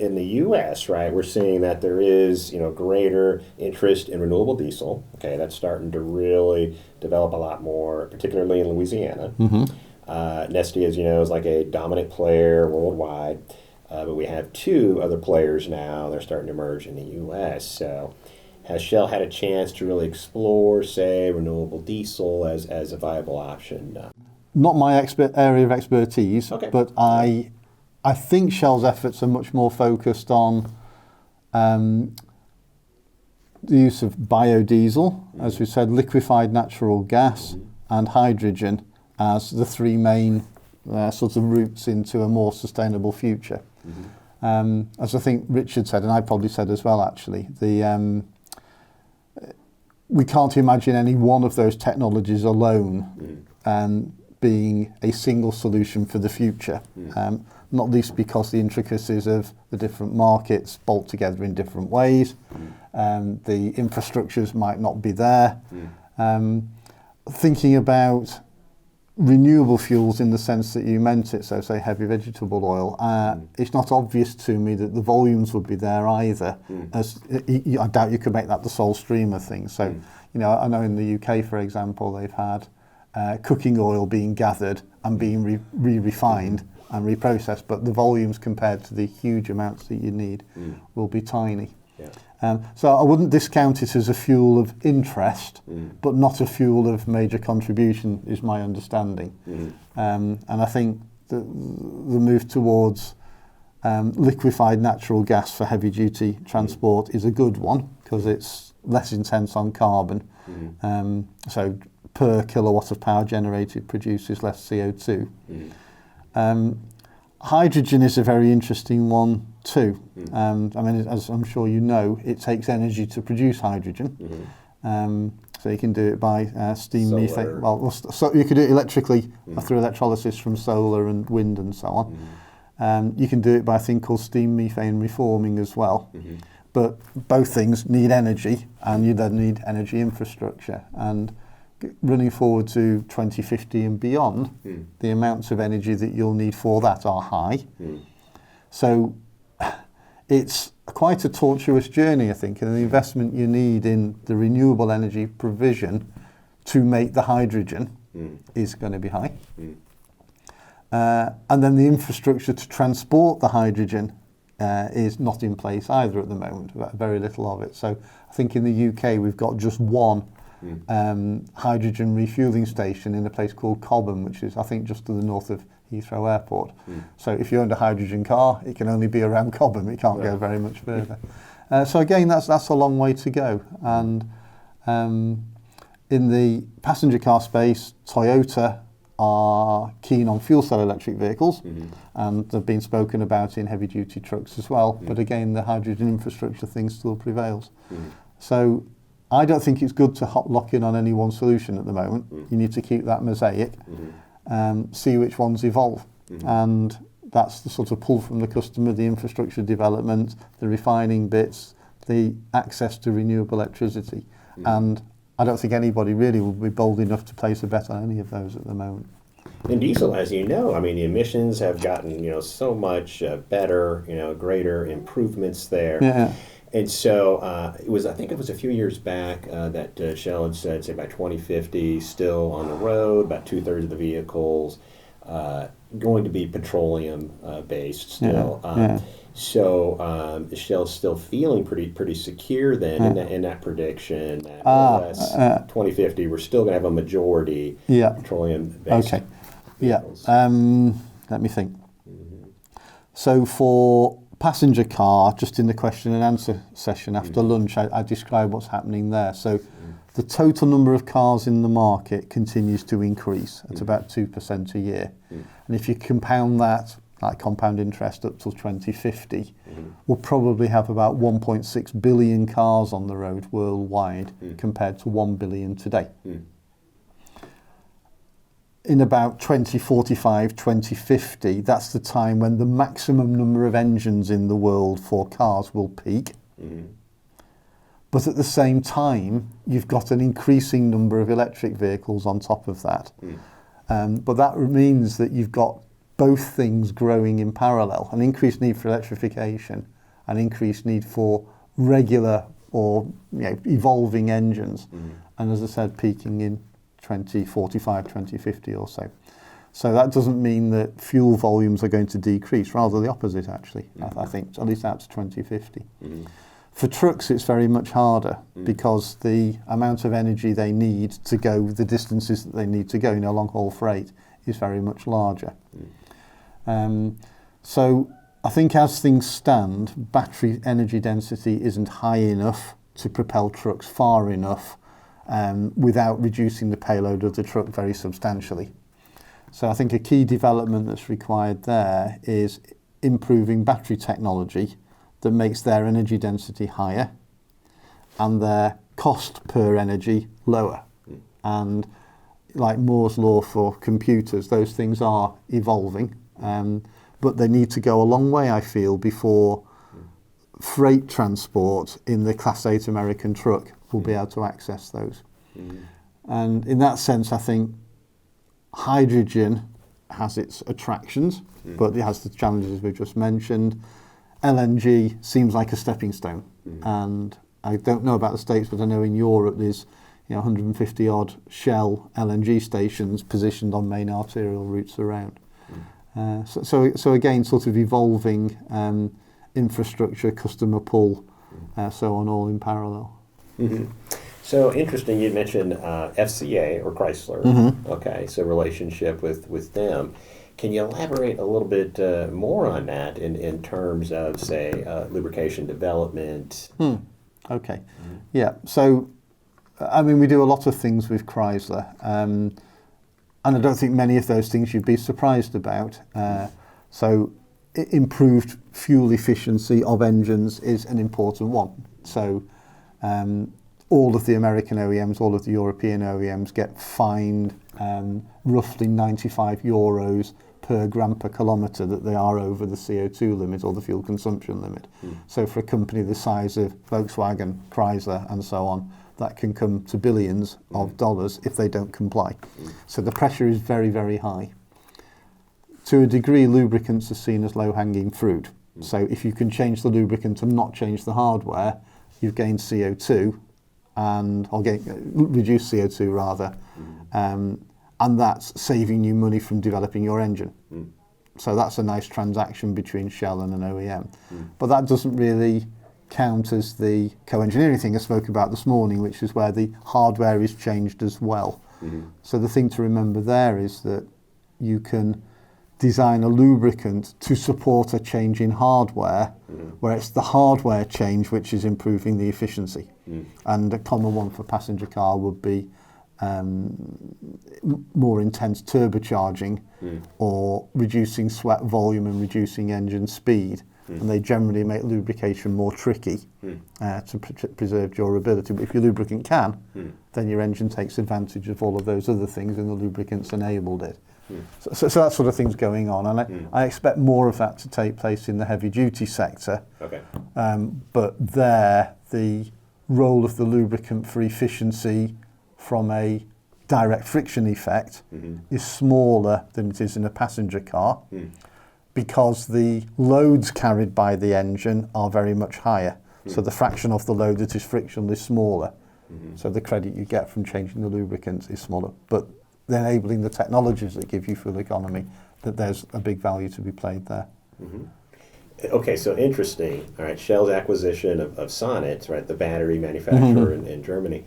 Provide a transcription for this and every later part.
in the U.S., right, we're seeing that there is, greater interest in renewable diesel. Okay, that's starting to really develop a lot more, particularly in Louisiana. Neste, as you know, is like a dominant player worldwide, but we have two other players now. They're starting to emerge in the U.S. So, has Shell had a chance to really explore, say, renewable diesel as a viable option? Not my area of expertise, Okay. but I think Shell's efforts are much more focused on the use of biodiesel, as we said, liquefied natural gas, and hydrogen as the three main sorts of routes into a more sustainable future. As I think Richard said, and I probably said as well, actually, we can't imagine any one of those technologies alone being a single solution for the future. Not least because the intricacies of the different markets bolt together in different ways. The infrastructures might not be there. Thinking about renewable fuels in the sense that you meant it, so say heavy vegetable oil, it's not obvious to me that the volumes would be there either. As I doubt you could make that the sole stream of things. So, I know in the UK, for example, they've had cooking oil being gathered and being re-refined and reprocessed, but the volumes compared to the huge amounts that you need will be tiny. So I wouldn't discount it as a fuel of interest, but not a fuel of major contribution, is my understanding. And I think the move towards liquefied natural gas for heavy-duty transport is a good one, because it's less intense on carbon. So per kilowatt of power generated produces less CO2. Hydrogen is a very interesting one too. I mean, as I'm sure you know, it takes energy to produce hydrogen. So you can do it by steam methane. Well, so you could do it electrically through electrolysis from solar and wind and so on. You can do it by a thing called steam methane reforming as well. But both things need energy, and you then need energy infrastructure. And running forward to 2050 and beyond, the amounts of energy that you'll need for that are high. So it's quite a tortuous journey, I think, and the investment you need in the renewable energy provision to make the hydrogen is going to be high. And then the infrastructure to transport the hydrogen is not in place either at the moment, very little of it. So I think in the UK we've got just one hydrogen refueling station in a place called Cobham, which is, I think, just to the north of Heathrow Airport. So if you owned a hydrogen car, it can only be around Cobham. It can't go very much further. So again, that's a long way to go. And in the passenger car space, Toyota are keen on fuel cell electric vehicles, and they've been spoken about in heavy duty trucks as well. But again, the hydrogen infrastructure thing still prevails. So I don't think it's good to lock in on any one solution at the moment. You need to keep that mosaic, see which ones evolve. And that's the sort of pull from the customer, the infrastructure development, the refining bits, the access to renewable electricity. And I don't think anybody really will be bold enough to place a bet on any of those at the moment. In diesel, as you know, I mean, the emissions have gotten, so much better, greater improvements there. And so I think it was a few years back that Shell had said, say by 2050, still on the road, about 2/3 of the vehicles going to be petroleum based still. So Shell's still feeling pretty secure then in that prediction. That more or less 2050, we're still going to have a majority petroleum based vehicles. Let me think. So for passenger car, just in the question and answer session after lunch, I described what's happening there. So the total number of cars in the market continues to increase at about 2% a year. And if you compound that, like compound interest up till 2050, we'll probably have about 1.6 billion cars on the road worldwide compared to 1 billion today. In about 2045, 2050, that's the time when the maximum number of engines in the world for cars will peak. But at the same time, you've got an increasing number of electric vehicles on top of that. But that means that you've got both things growing in parallel, an increased need for electrification, an increased need for regular or evolving engines, and as I said, peaking in 2045, 2050 or so. So that doesn't mean that fuel volumes are going to decrease, rather the opposite actually, I think, at least out to 2050. For trucks it's very much harder because the amount of energy they need to go the distances that they need to go, long haul freight, is very much larger. So I think as things stand, battery energy density isn't high enough to propel trucks far enough without reducing the payload of the truck very substantially. So I think a key development that's required there is improving battery technology that makes their energy density higher and their cost per energy lower. And like Moore's law for computers, those things are evolving, but they need to go a long way, I feel, before freight transport in the Class 8 American truck will be able to access those. And in that sense, I think hydrogen has its attractions, but it has the challenges we've just mentioned. LNG seems like a stepping stone, and I don't know about the States, but I know in Europe there's 150 odd Shell LNG stations positioned on main arterial routes around. So again, sort of evolving infrastructure, customer pull, so on, all in parallel. So interesting, you mentioned FCA or Chrysler. Okay, so relationship with them. Can you elaborate a little bit more on that in terms of, say, lubrication development? Okay, yeah. So, I mean, we do a lot of things with Chrysler, and I don't think many of those things you'd be surprised about. So, improved fuel efficiency of engines is an important one. So, all of the American OEMs, all of the European OEMs get fined roughly 95 euros per gram per kilometre that they are over the CO2 limit or the fuel consumption limit. So for a company the size of Volkswagen, Chrysler and so on, that can come to billions of dollars if they don't comply. So the pressure is very, very high. To a degree, lubricants are seen as low-hanging fruit. So if you can change the lubricant and not change the hardware, you've gained CO2 or reduce CO2 rather, and that's saving you money from developing your engine. So that's a nice transaction between Shell and an OEM. But that doesn't really count as the co-engineering thing I spoke about this morning, which is where the hardware is changed as well. So the thing to remember there is that you can design a lubricant to support a change in hardware, where it's the hardware change which is improving the efficiency. And a common one for passenger car would be more intense turbocharging or reducing sweat volume and reducing engine speed. And they generally make lubrication more tricky to preserve durability. But if your lubricant can, then your engine takes advantage of all of those other things and the lubricants enabled it. So that sort of thing's going on, and I expect more of that to take place in the heavy-duty sector. Okay. But there, the role of the lubricant for efficiency from a direct friction effect is smaller than it is in a passenger car, because the loads carried by the engine are very much higher. So the fraction of the load that is frictionless is smaller. So the credit you get from changing the lubricants is smaller. But enabling the technologies that give you fuel economy, that there's a big value to be played there. Okay, so interesting. All right, Shell's acquisition of Sonnet, right, the battery manufacturer in Germany.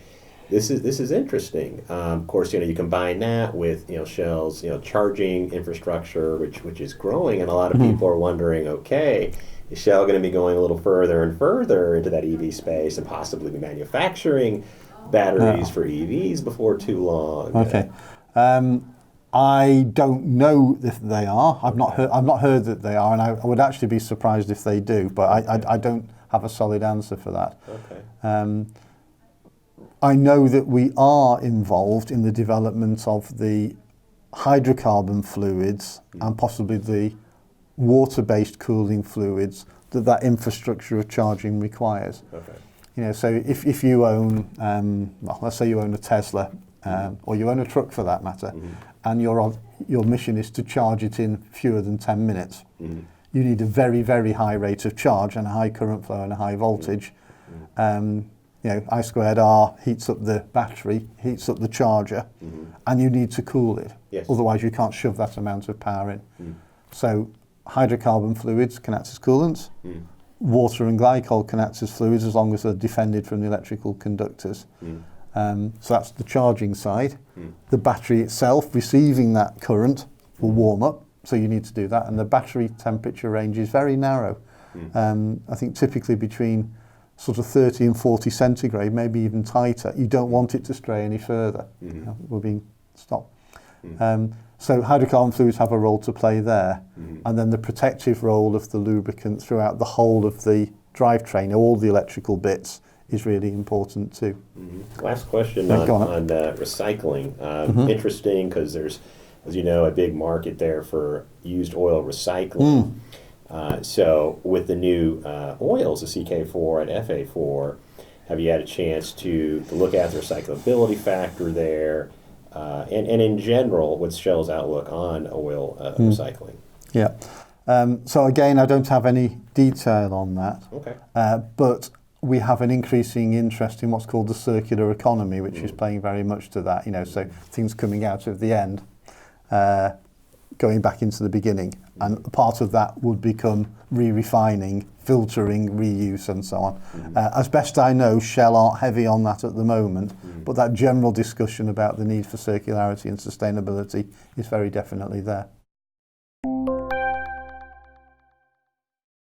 This is interesting. Of course, you combine that with Shell's charging infrastructure, which is growing, and a lot of people are wondering, okay, is Shell going to be going a little further and further into that EV space and possibly be manufacturing batteries for EVs before too long? Okay. I don't know if they are. I've not heard that they are, and I would actually be surprised if they do. But I don't have a solid answer for that. Okay. I know that we are involved in the development of the hydrocarbon fluids and possibly the water-based cooling fluids that infrastructure of charging requires. Okay. So if you own, let's say you own a Tesla. Or you own a truck for that matter, and you're your mission is to charge it in fewer than 10 minutes. You need a very, very high rate of charge and a high current flow and a high voltage. You know, I squared R heats up the battery, heats up the charger, and you need to cool it. Yes. Otherwise, you can't shove that amount of power in. So hydrocarbon fluids can act as coolants. Water and glycol can act as fluids as long as they're defended from the electrical conductors. So that's the charging side. The battery itself, receiving that current, will warm up. So you need to do that. And the battery temperature range is very narrow. I think typically between sort of 30 and 40 centigrade, maybe even tighter. You don't want it to stray any further. You know, we're being stopped. So hydrocarbon fluids have a role to play there. And then the protective role of the lubricant throughout the whole of the drivetrain, all the electrical bits, is really important too. Last question on recycling. Interesting, because there's, as you know, a big market there for used oil recycling. So with the new oils, the CK4 and FA4, have you had a chance to look at the recyclability factor there? And in general, what's Shell's outlook on oil recycling? Yeah. So again, I don't have any detail on that. Okay. But we have an increasing interest in what's called the circular economy, which is playing very much to that. You know, so things coming out of the end, going back into the beginning, and part of that would become re-refining, filtering, reuse, and so on. As best I know, Shell aren't heavy on that at the moment, but that general discussion about the need for circularity and sustainability is very definitely there.